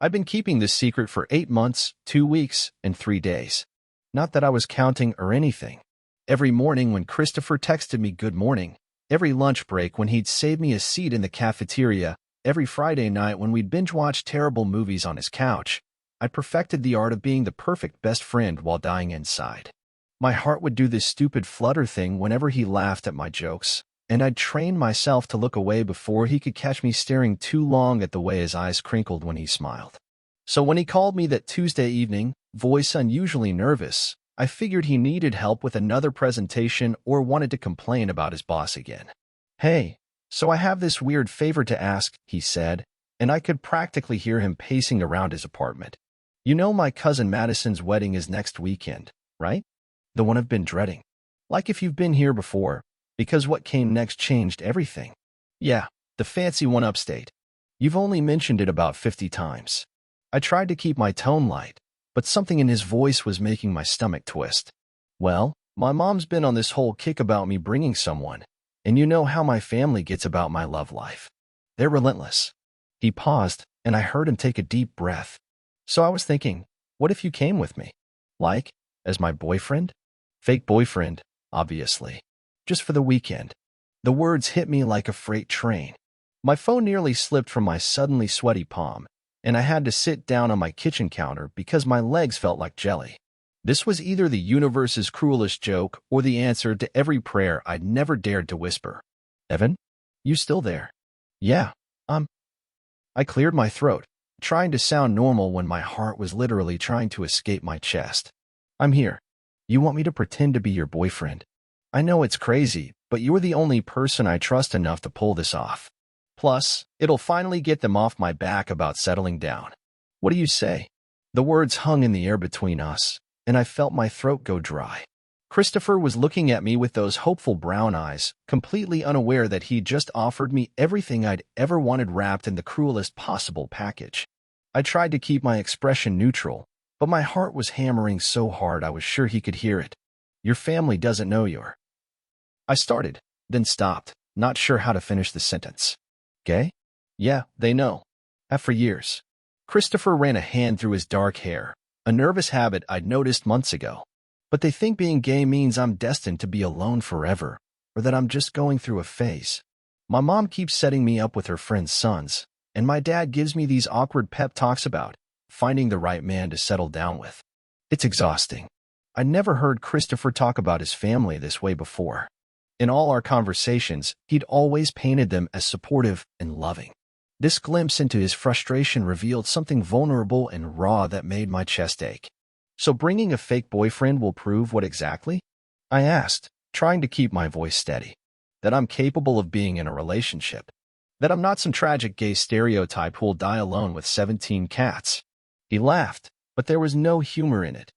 I'd been keeping this secret for 8 months, 2 weeks, and 3 days. Not that I was counting or anything. Every morning when Christopher texted me good morning, every lunch break when he'd save me a seat in the cafeteria, every Friday night when we'd binge-watch terrible movies on his couch, I'd perfected the art of being the perfect best friend while dying inside. My heart would do this stupid flutter thing whenever he laughed at my jokes, and I'd train myself to look away before he could catch me staring too long at the way his eyes crinkled when he smiled. So when he called me that Tuesday evening, voice unusually nervous, I figured he needed help with another presentation or wanted to complain about his boss again. "Hey, so I have this weird favor to ask," he said, and I could practically hear him pacing around his apartment. "You know my cousin Madison's wedding is next weekend, right? The one I've been dreading. Like if you've been here before, because what came next changed everything. Yeah, the fancy one upstate. You've only mentioned it about 50 times. I tried to keep my tone light, but something in his voice was making my stomach twist. Well, my mom's been on this whole kick about me bringing someone, and you know how my family gets about my love life. They're relentless." He paused, and I heard him take a deep breath. "So I was thinking, what if you came with me? Like, as my boyfriend? Fake boyfriend, obviously. Just for the weekend." The words hit me like a freight train. My phone nearly slipped from my suddenly sweaty palm, and I had to sit down on my kitchen counter because my legs felt like jelly. This was either the universe's cruelest joke or the answer to every prayer I'd never dared to whisper. "Evan? You still there?" "Yeah, I cleared my throat, trying to sound normal when my heart was literally trying to escape my chest. "I'm here. You want me to pretend to be your boyfriend? I know it's crazy, but you're the only person I trust enough to pull this off. Plus, it'll finally get them off my back about settling down. What do you say?" The words hung in the air between us, and I felt my throat go dry. Christopher was looking at me with those hopeful brown eyes, completely unaware that he'd just offered me everything I'd ever wanted wrapped in the cruelest possible package. I tried to keep my expression neutral, but my heart was hammering so hard I was sure he could hear it. "Your family doesn't know you're—" I started, then stopped, not sure how to finish the sentence. "Gay? Yeah, they know. Have for years." Christopher ran a hand through his dark hair, a nervous habit I'd noticed months ago. "But they think being gay means I'm destined to be alone forever, or that I'm just going through a phase. My mom keeps setting me up with her friends' sons, and my dad gives me these awkward pep talks about finding the right man to settle down with. It's exhausting." I never heard Christopher talk about his family this way before. In all our conversations, he'd always painted them as supportive and loving. This glimpse into his frustration revealed something vulnerable and raw that made my chest ache. "So bringing a fake boyfriend will prove what exactly?" I asked, trying to keep my voice steady. "That I'm capable of being in a relationship. That I'm not some tragic gay stereotype who'll die alone with 17 cats." He laughed, but there was no humor in it.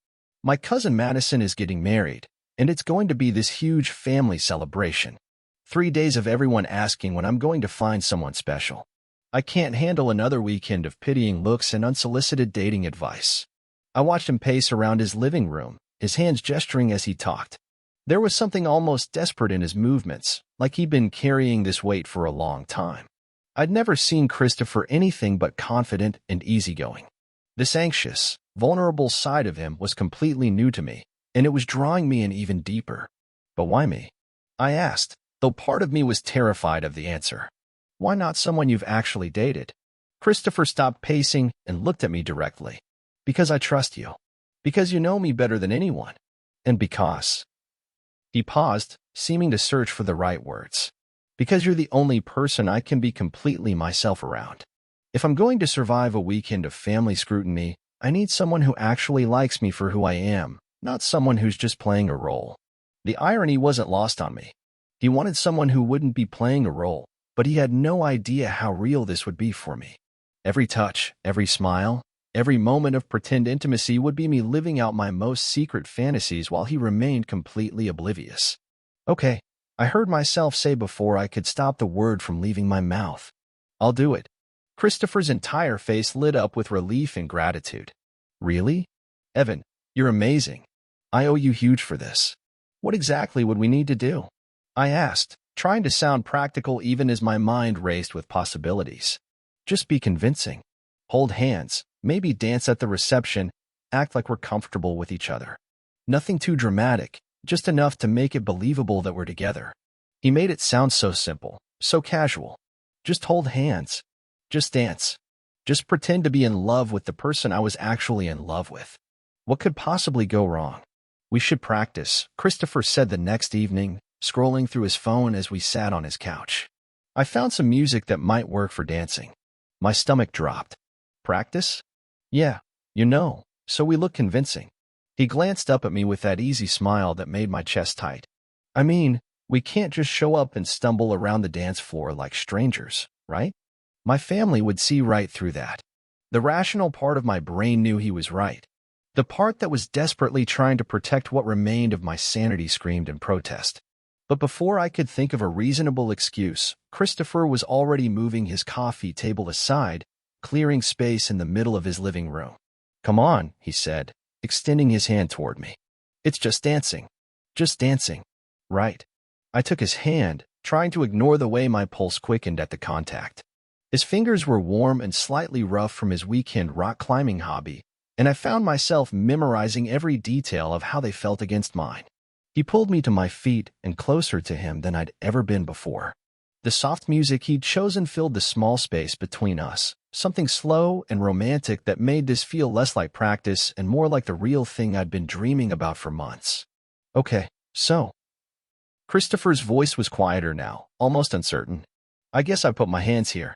"My cousin Madison is getting married, and it's going to be this huge family celebration. 3 days of everyone asking when I'm going to find someone special. I can't handle another weekend of pitying looks and unsolicited dating advice." I watched him pace around his living room, his hands gesturing as he talked. There was something almost desperate in his movements, like he'd been carrying this weight for a long time. I'd never seen Christopher anything but confident and easygoing. This anxious, vulnerable side of him was completely new to me, and it was drawing me in even deeper. "But why me?" I asked, though part of me was terrified of the answer. "Why not someone you've actually dated?" Christopher stopped pacing and looked at me directly. "Because I trust you. Because you know me better than anyone. And because—" He paused, seeming to search for the right words. "Because you're the only person I can be completely myself around. If I'm going to survive a weekend of family scrutiny, I need someone who actually likes me for who I am, not someone who's just playing a role." The irony wasn't lost on me. He wanted someone who wouldn't be playing a role, but he had no idea how real this would be for me. Every touch, every smile, every moment of pretend intimacy would be me living out my most secret fantasies while he remained completely oblivious. "Okay," I heard myself say before I could stop the word from leaving my mouth. "I'll do it." Christopher's entire face lit up with relief and gratitude. "Really? Evan, you're amazing. I owe you huge for this. What exactly would we need to do?" I asked, trying to sound practical even as my mind raced with possibilities. "Just be convincing. Hold hands, maybe dance at the reception, act like we're comfortable with each other. Nothing too dramatic, just enough to make it believable that we're together. He made it sound so simple, so casual. Just hold hands. Just dance. Just pretend to be in love with the person I was actually in love with. What could possibly go wrong? We should practice, Christopher said the next evening, scrolling through his phone as we sat on his couch. I found some music that might work for dancing. My stomach dropped. Practice? Yeah, so we look convincing. He glanced up at me with that easy smile that made my chest tight. I mean, we can't just show up and stumble around the dance floor like strangers, right? My family would see right through that. The rational part of my brain knew he was right. The part that was desperately trying to protect what remained of my sanity screamed in protest. But before I could think of a reasonable excuse, Christopher was already moving his coffee table aside, clearing space in the middle of his living room. Come on, he said, extending his hand toward me. It's just dancing. Just dancing. Right. I took his hand, trying to ignore the way my pulse quickened at the contact. His fingers were warm and slightly rough from his weekend rock climbing hobby, and I found myself memorizing every detail of how they felt against mine. He pulled me to my feet and closer to him than I'd ever been before. The soft music he'd chosen filled the small space between us, something slow and romantic that made this feel less like practice and more like the real thing I'd been dreaming about for months. Okay, so. Christopher's voice was quieter now, almost uncertain. I guess I put my hands here.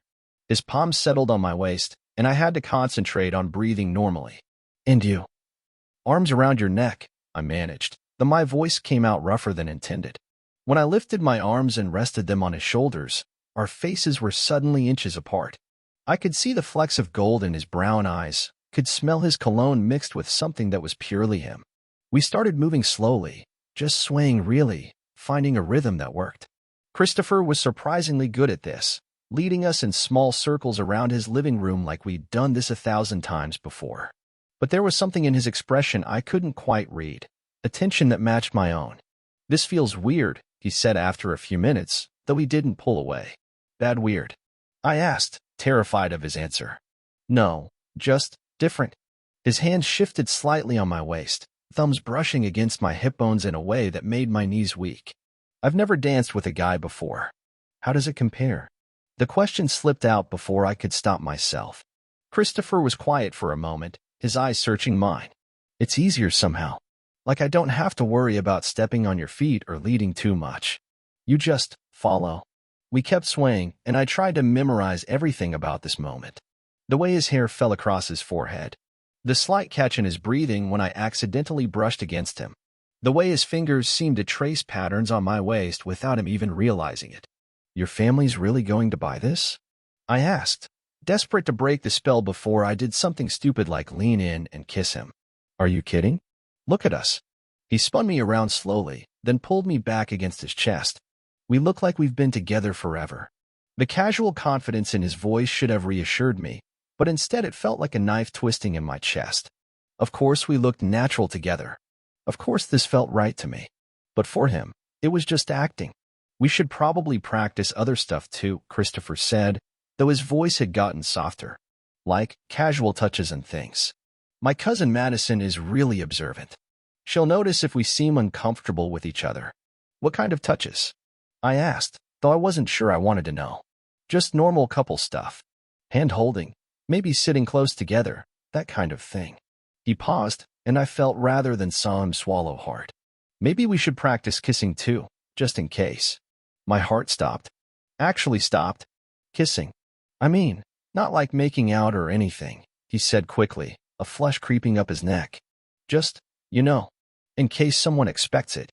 His palms settled on my waist, and I had to concentrate on breathing normally. And you? Arms around your neck, I managed, though my voice came out rougher than intended. When I lifted my arms and rested them on his shoulders, our faces were suddenly inches apart. I could see the flecks of gold in his brown eyes, could smell his cologne mixed with something that was purely him. We started moving slowly, just swaying really, finding a rhythm that worked. Christopher was surprisingly good at this, leading us in small circles around his living room like we'd done this 1,000 times before. But there was something in his expression I couldn't quite read, a tension that matched my own. This feels weird, he said after a few minutes, though he didn't pull away. Bad weird? I asked, terrified of his answer. No, just different. His hand shifted slightly on my waist, thumbs brushing against my hip bones in a way that made my knees weak. I've never danced with a guy before. How does it compare? The question slipped out before I could stop myself. Christopher was quiet for a moment, his eyes searching mine. It's easier somehow. Like I don't have to worry about stepping on your feet or leading too much. You just follow. We kept swaying, and I tried to memorize everything about this moment. The way his hair fell across his forehead. The slight catch in his breathing when I accidentally brushed against him. The way his fingers seemed to trace patterns on my waist without him even realizing it. Your family's really going to buy this? I asked, desperate to break the spell before I did something stupid like lean in and kiss him. Are you kidding? Look at us. He spun me around slowly, then pulled me back against his chest. We look like we've been together forever. The casual confidence in his voice should have reassured me, but instead it felt like a knife twisting in my chest. Of course we looked natural together. Of course this felt right to me. But for him, it was just acting. We should probably practice other stuff too, Christopher said, though his voice had gotten softer. Like casual touches and things. My cousin Madison is really observant. She'll notice if we seem uncomfortable with each other. What kind of touches? I asked, though I wasn't sure I wanted to know. Just normal couple stuff. Hand-holding, maybe sitting close together, that kind of thing. He paused, and I felt rather than saw him swallow hard. Maybe we should practice kissing too, just in case. My heart stopped. Actually stopped. Kissing. I mean, not like making out or anything, he said quickly, a flush creeping up his neck. Just, in case someone expects it.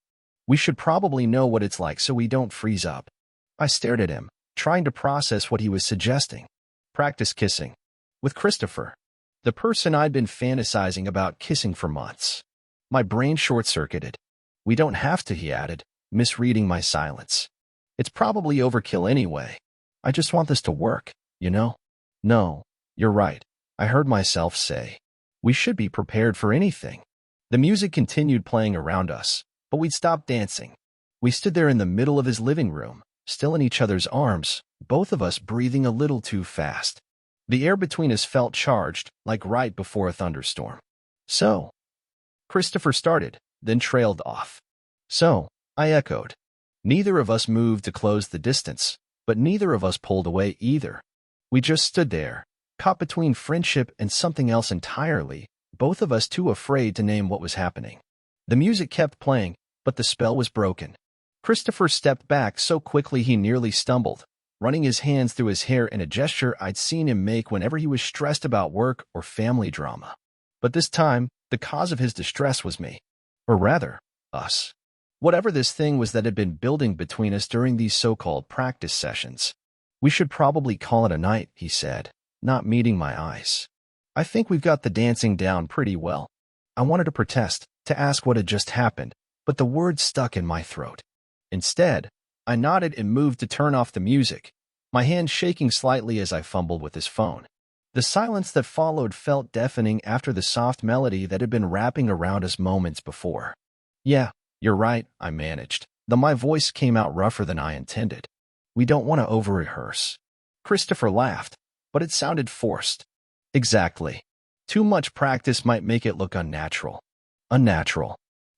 We should probably know what it's like so we don't freeze up. I stared at him, trying to process what he was suggesting. Practice kissing. With Christopher. The person I'd been fantasizing about kissing for months. My brain short-circuited. We don't have to, he added, misreading my silence. It's probably overkill anyway. I just want this to work, No, you're right, I heard myself say. We should be prepared for anything. The music continued playing around us, but we'd stopped dancing. We stood there in the middle of his living room, still in each other's arms, both of us breathing a little too fast. The air between us felt charged, like right before a thunderstorm. So, Christopher started, then trailed off. So, I echoed. Neither of us moved to close the distance, but neither of us pulled away either. We just stood there, caught between friendship and something else entirely, both of us too afraid to name what was happening. The music kept playing, but the spell was broken. Christopher stepped back so quickly he nearly stumbled, running his hands through his hair in a gesture I'd seen him make whenever he was stressed about work or family drama. But this time, the cause of his distress was me. Or rather, us. Whatever this thing was that had been building between us during these so-called practice sessions. We should probably call it a night, he said, not meeting my eyes. I think we've got the dancing down pretty well. I wanted to protest, to ask what had just happened, but the words stuck in my throat. Instead, I nodded and moved to turn off the music, my hand shaking slightly as I fumbled with his phone. The silence that followed felt deafening after the soft melody that had been wrapping around us moments before. Yeah, you're right, I managed, though my voice came out rougher than I intended. We don't want to over-rehearse. Christopher laughed, but it sounded forced. Exactly. Too much practice might make it look unnatural. Unnatural.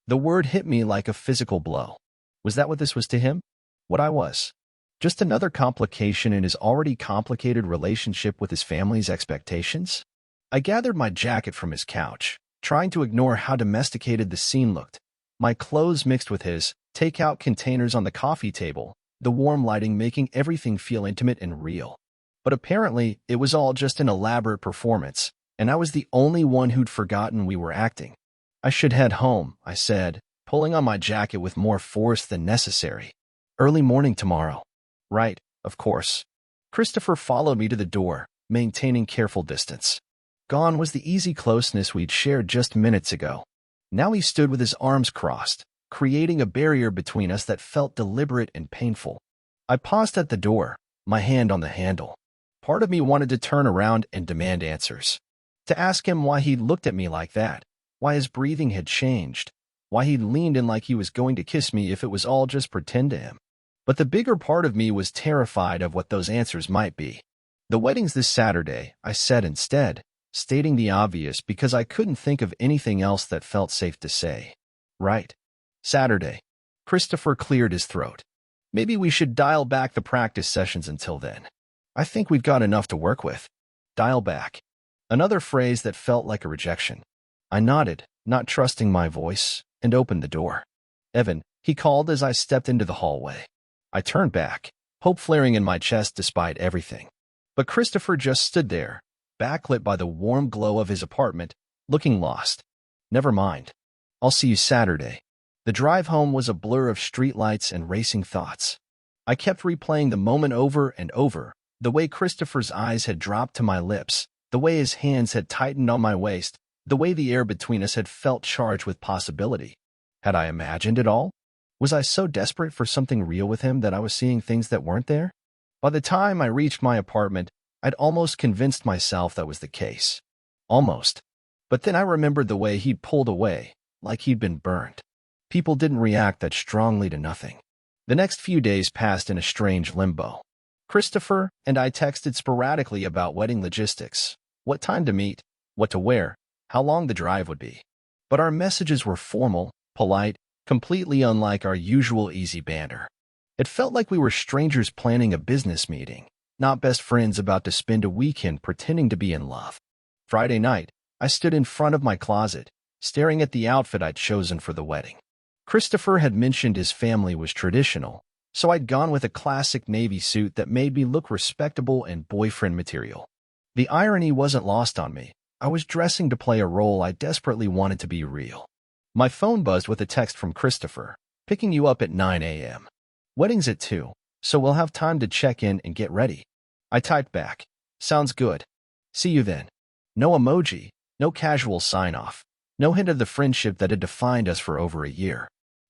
The word hit me like a physical blow. Was that what this was to him? What I was? Just another complication in his already complicated relationship with his family's expectations? I gathered my jacket from his couch, trying to ignore how domesticated the scene looked. My clothes mixed with his, take-out containers on the coffee table, the warm lighting making everything feel intimate and real. But apparently, it was all just an elaborate performance, and I was the only one who'd forgotten we were acting. I should head home, I said, pulling on my jacket with more force than necessary. Early morning tomorrow. Right, of course. Christopher followed me to the door, maintaining careful distance. Gone was the easy closeness we'd shared just minutes ago. Now he stood with his arms crossed, creating a barrier between us that felt deliberate and painful. I paused at the door, my hand on the handle. Part of me wanted to turn around and demand answers. To ask him why he'd looked at me like that, why his breathing had changed, why he'd leaned in like he was going to kiss me if it was all just pretend to him. But the bigger part of me was terrified of what those answers might be. The wedding's this Saturday, I said instead, stating the obvious because I couldn't think of anything else that felt safe to say. Right. Saturday. Christopher cleared his throat. Maybe we should dial back the practice sessions until then. I think we've got enough to work with. Dial back. Another phrase that felt like a rejection. I nodded, not trusting my voice, and opened the door. Evan, he called as I stepped into the hallway. I turned back, hope flaring in my chest despite everything. But Christopher just stood there, backlit by the warm glow of his apartment, looking lost. Never mind. I'll see you Saturday. The drive home was a blur of streetlights and racing thoughts. I kept replaying the moment over and over, the way Christopher's eyes had dropped to my lips, the way his hands had tightened on my waist, the way the air between us had felt charged with possibility. Had I imagined it all? Was I so desperate for something real with him that I was seeing things that weren't there? By the time I reached my apartment, I'd almost convinced myself that was the case. Almost. But then I remembered the way he'd pulled away, like he'd been burned. People didn't react that strongly to nothing. The next few days passed in a strange limbo. Christopher and I texted sporadically about wedding logistics, what time to meet, what to wear, how long the drive would be. But our messages were formal, polite, completely unlike our usual easy banter. It felt like we were strangers planning a business meeting, not best friends about to spend a weekend pretending to be in love. Friday night, I stood in front of my closet, staring at the outfit I'd chosen for the wedding. Christopher had mentioned his family was traditional, so I'd gone with a classic navy suit that made me look respectable and boyfriend material. The irony wasn't lost on me. I was dressing to play a role I desperately wanted to be real. My phone buzzed with a text from Christopher, picking you up at 9 a.m. Wedding's at 2, so we'll have time to check in and get ready. I typed back, sounds good. See you then. No emoji, no casual sign-off, no hint of the friendship that had defined us for over a year.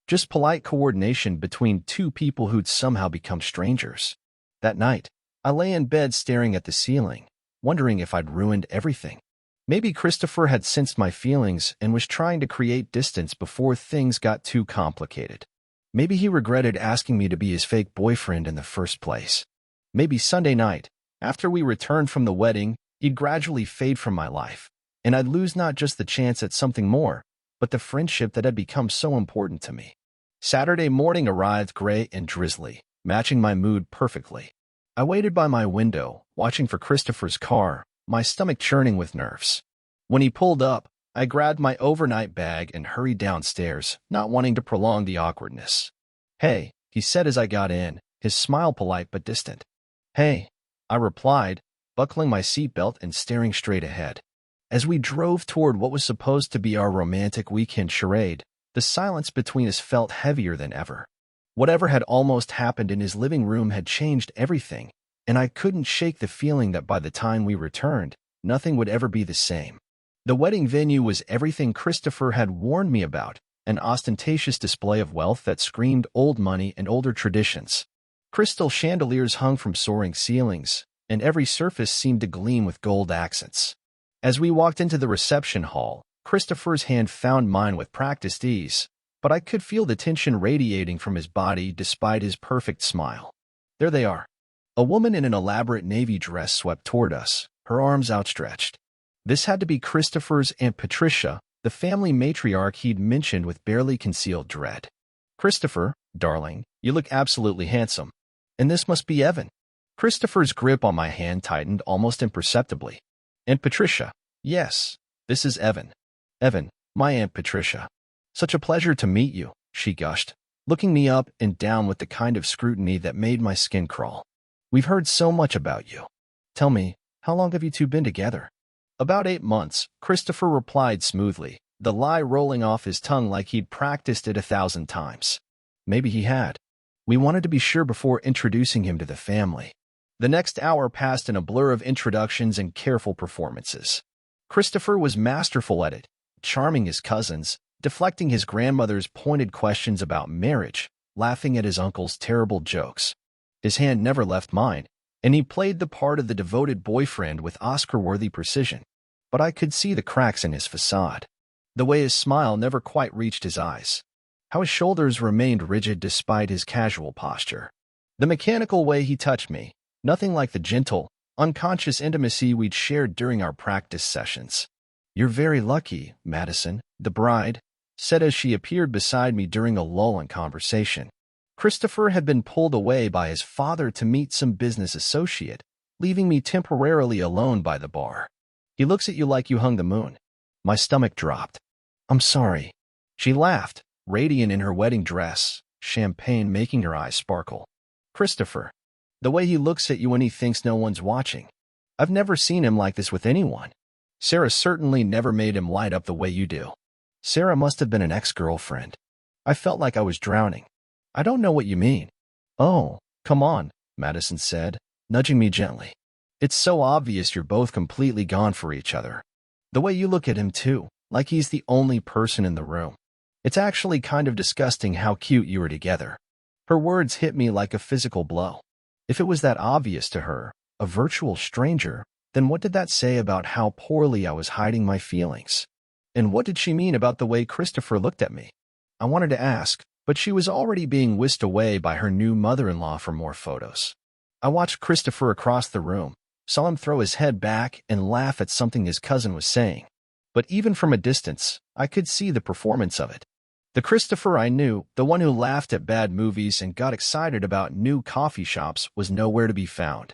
Just polite coordination between two people who'd somehow become strangers. That night, I lay in bed staring at the ceiling, wondering if I'd ruined everything. Maybe Christopher had sensed my feelings and was trying to create distance before things got too complicated. Maybe he regretted asking me to be his fake boyfriend in the first place. Maybe Sunday night, after we returned from the wedding, He'd gradually fade from my life, and I'd lose not just the chance at something more, but the friendship that had become so important to me. Saturday morning arrived gray and drizzly, matching my mood perfectly. I waited by my window, watching for Christopher's car, my stomach churning with nerves. When he pulled up, I grabbed my overnight bag and hurried downstairs, not wanting to prolong the awkwardness. "Hey," he said as I got in, his smile polite but distant. "Hey," I replied, buckling my seatbelt and staring straight ahead. As we drove toward what was supposed to be our romantic weekend charade, the silence between us felt heavier than ever. Whatever had almost happened in his living room had changed everything, and I couldn't shake the feeling that by the time we returned, nothing would ever be the same. The wedding venue was everything Christopher had warned me about, an ostentatious display of wealth that screamed old money and older traditions. Crystal chandeliers hung from soaring ceilings, and every surface seemed to gleam with gold accents. As we walked into the reception hall, Christopher's hand found mine with practiced ease, but I could feel the tension radiating from his body despite his perfect smile. There they are. A woman in an elaborate navy dress swept toward us, her arms outstretched. This had to be Christopher's Aunt Patricia, the family matriarch he'd mentioned with barely concealed dread. "Christopher, darling, you look absolutely handsome. And this must be Evan." Christopher's grip on my hand tightened almost imperceptibly. "Aunt Patricia, yes, this is Evan. Evan, my Aunt Patricia. Such a pleasure to meet you," she gushed, looking me up and down with the kind of scrutiny that made my skin crawl. "We've heard so much about you. Tell me, how long have you two been together?" "About 8 months," Christopher replied smoothly, the lie rolling off his tongue like he'd practiced it 1,000 times. Maybe he had. We wanted to be sure before introducing him to the family. The next hour passed in a blur of introductions and careful performances. Christopher was masterful at it, charming his cousins, deflecting his grandmother's pointed questions about marriage, laughing at his uncle's terrible jokes. His hand never left mine, and he played the part of the devoted boyfriend with Oscar-worthy precision. But I could see the cracks in his facade. The way his smile never quite reached his eyes. How his shoulders remained rigid despite his casual posture. The mechanical way he touched me, nothing like the gentle, unconscious intimacy we'd shared during our practice sessions. "You're very lucky, Madison," the bride said as she appeared beside me during a lull in conversation. Christopher had been pulled away by his father to meet some business associate, leaving me temporarily alone by the bar. "He looks at you like you hung the moon." My stomach dropped. "I'm sorry." She laughed, radiant in her wedding dress, champagne making her eyes sparkle. "Christopher, the way he looks at you when he thinks no one's watching. I've never seen him like this with anyone. Sarah certainly never made him light up the way you do." Sarah must have been an ex-girlfriend. I felt like I was drowning. "I don't know what you mean." "Oh, come on," Madison said, nudging me gently. "It's so obvious you're both completely gone for each other. The way you look at him, too, like he's the only person in the room. It's actually kind of disgusting how cute you were together." Her words hit me like a physical blow. If it was that obvious to her, a virtual stranger, then what did that say about how poorly I was hiding my feelings? And what did she mean about the way Christopher looked at me? I wanted to ask, but she was already being whisked away by her new mother-in-law for more photos. I watched Christopher across the room, saw him throw his head back and laugh at something his cousin was saying. But even from a distance, I could see the performance of it. The Christopher I knew, the one who laughed at bad movies and got excited about new coffee shops, was nowhere to be found.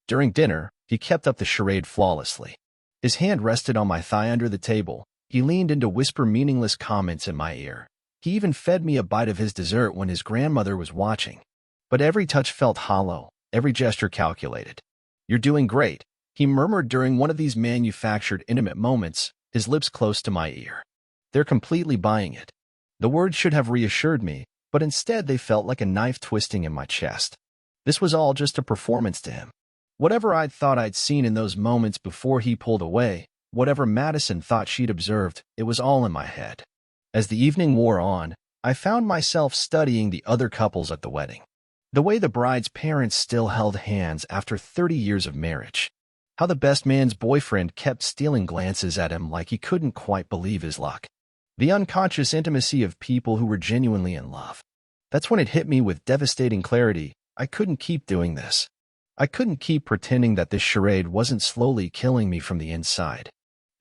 During dinner, he kept up the charade flawlessly. His hand rested on my thigh under the table. He leaned in to whisper meaningless comments in my ear. He even fed me a bite of his dessert when his grandmother was watching. But every touch felt hollow, every gesture calculated. "You're doing great," he murmured during one of these manufactured intimate moments, his lips close to my ear. "They're completely buying it." The words should have reassured me, but instead they felt like a knife twisting in my chest. This was all just a performance to him. Whatever I'd thought I'd seen in those moments before he pulled away, whatever Madison thought she'd observed, it was all in my head. As the evening wore on, I found myself studying the other couples at the wedding. The way the bride's parents still held hands after 30 years of marriage. How the best man's boyfriend kept stealing glances at him like he couldn't quite believe his luck. The unconscious intimacy of people who were genuinely in love. That's when it hit me with devastating clarity. I couldn't keep doing this. I couldn't keep pretending that this charade wasn't slowly killing me from the inside.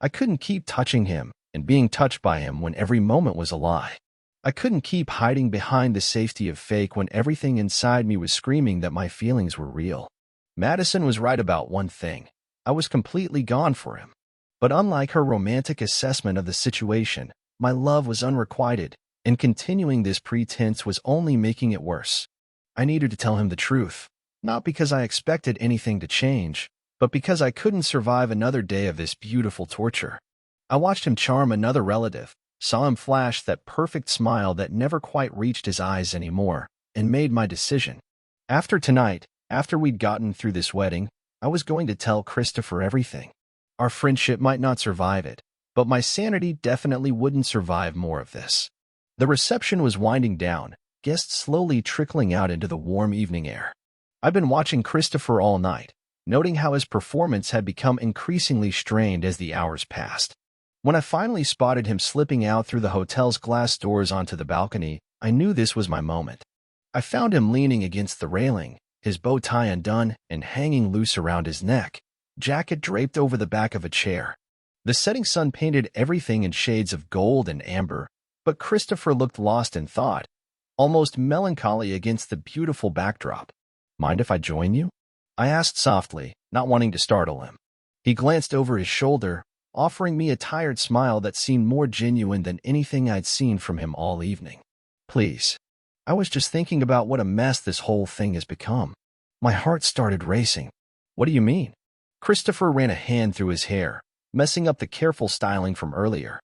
I couldn't keep touching him and being touched by him when every moment was a lie. I couldn't keep hiding behind the safety of fake when everything inside me was screaming that my feelings were real. Madison was right about one thing. I was completely gone for him. But unlike her romantic assessment of the situation, my love was unrequited, and continuing this pretense was only making it worse. I needed to tell him the truth, not because I expected anything to change, but because I couldn't survive another day of this beautiful torture. I watched him charm another relative, saw him flash that perfect smile that never quite reached his eyes anymore, and made my decision. After tonight, after we'd gotten through this wedding, I was going to tell Christopher everything. Our friendship might not survive it, but my sanity definitely wouldn't survive more of this. The reception was winding down, guests slowly trickling out into the warm evening air. I'd been watching Christopher all night, noting how his performance had become increasingly strained as the hours passed. When I finally spotted him slipping out through the hotel's glass doors onto the balcony, I knew this was my moment. I found him leaning against the railing, his bow tie undone and hanging loose around his neck, jacket draped over the back of a chair. The setting sun painted everything in shades of gold and amber, but Christopher looked lost in thought, almost melancholy against the beautiful backdrop. "Mind if I join you?" I asked softly, not wanting to startle him. He glanced over his shoulder, offering me a tired smile that seemed more genuine than anything I'd seen from him all evening. "Please. I was just thinking about what a mess this whole thing has become." My heart started racing. "What do you mean?" Christopher ran a hand through his hair, messing up the careful styling from earlier.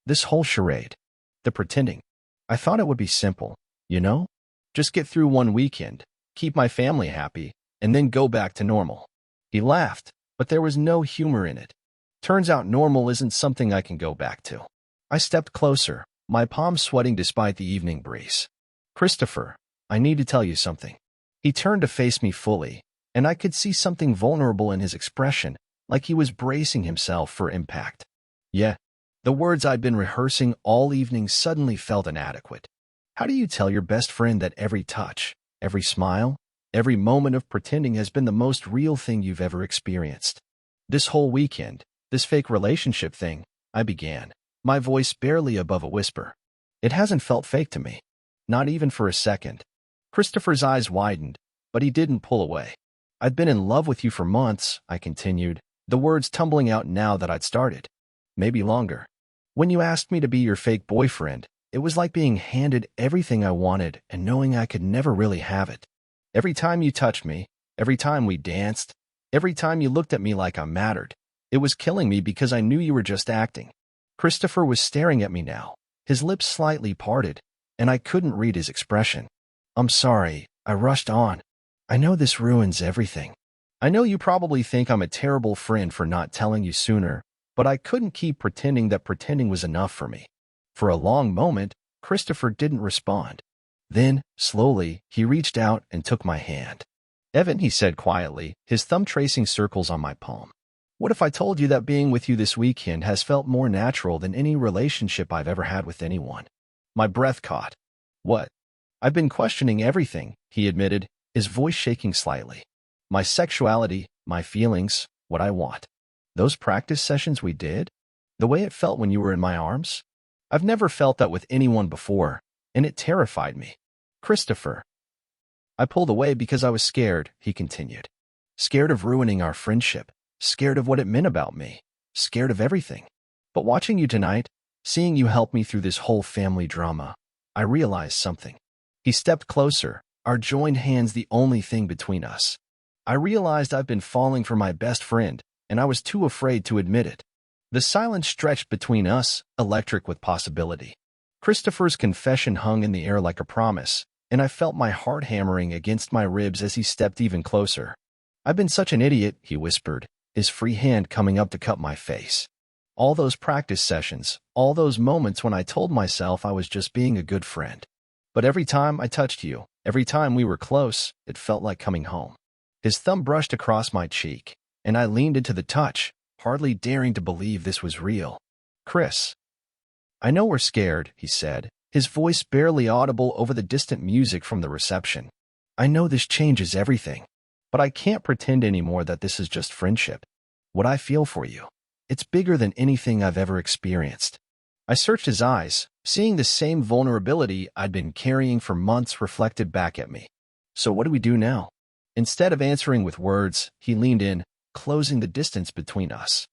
"This whole charade. The pretending. I thought it would be simple, you know? Just get through one weekend, keep my family happy, and then go back to normal." He laughed, but there was no humor in it. "Turns out normal isn't something I can go back to." I stepped closer, my palms sweating despite the evening breeze. "Christopher, I need to tell you something." He turned to face me fully, and I could see something vulnerable in his expression, like he was bracing himself for impact. Yeah, the words I'd been rehearsing all evening suddenly felt inadequate. How do you tell your best friend that every touch, every smile, every moment of pretending has been the most real thing you've ever experienced? "This whole weekend, this fake relationship thing," I began, my voice barely above a whisper. "It hasn't felt fake to me. Not even for a second." Christopher's eyes widened, but he didn't pull away. "I've been in love with you for months," I continued, the words tumbling out now that I'd started. "Maybe longer. When you asked me to be your fake boyfriend, it was like being handed everything I wanted and knowing I could never really have it. Every time you touched me, every time we danced, every time you looked at me like I mattered, it was killing me because I knew you were just acting." Christopher was staring at me now, his lips slightly parted, and I couldn't read his expression. "I'm sorry," I rushed on. "I know this ruins everything. I know you probably think I'm a terrible friend for not telling you sooner, but I couldn't keep pretending that pretending was enough for me." For a long moment, Christopher didn't respond. Then, slowly, he reached out and took my hand. "Evan," he said quietly, his thumb tracing circles on my palm. "What if I told you that being with you this weekend has felt more natural than any relationship I've ever had with anyone?" My breath caught. "What?" "I've been questioning everything," he admitted, his voice shaking slightly. "My sexuality, my feelings, what I want. Those practice sessions we did? The way it felt when you were in my arms? I've never felt that with anyone before, and it terrified me." "Christopher." I pulled away because I was scared, he continued. Scared of ruining our friendship, scared of what it meant about me, scared of everything. But watching you tonight, seeing you help me through this whole family drama, I realized something. He stepped closer, our joined hands the only thing between us. I realized I've been falling for my best friend, and I was too afraid to admit it. The silence stretched between us, electric with possibility. Christopher's confession hung in the air like a promise, and I felt my heart hammering against my ribs as he stepped even closer. "I've been such an idiot," he whispered, his free hand coming up to cup my face. "All those practice sessions, all those moments when I told myself I was just being a good friend. But every time I touched you, every time we were close, it felt like coming home." His thumb brushed across my cheek, and I leaned into the touch, hardly daring to believe this was real. "Chris." "I know we're scared," he said, his voice barely audible over the distant music from the reception. "I know this changes everything. but I can't pretend anymore that this is just friendship. What I feel for you, it's bigger than anything I've ever experienced." I searched his eyes, seeing the same vulnerability I'd been carrying for months reflected back at me. "So what do we do now?" Instead of answering with words, he leaned in, closing the distance between us.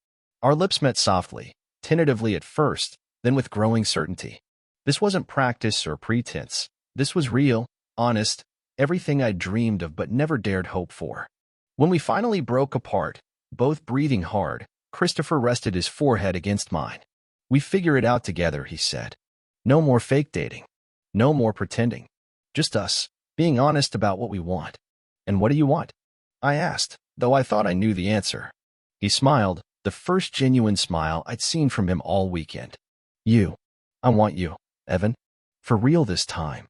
Our lips met softly, tentatively at first, then with growing certainty. This wasn't practice or pretense. This was real, honest, everything I'd dreamed of but never dared hope for. When we finally broke apart, both breathing hard, Christopher rested his forehead against mine. "We figure it out together," he said. "No more fake dating. No more pretending. Just us, being honest about what we want." "And what do you want?" I asked, though I thought I knew the answer. He smiled, the first genuine smile I'd seen from him all weekend. "You. I want you, Evan. For real this time."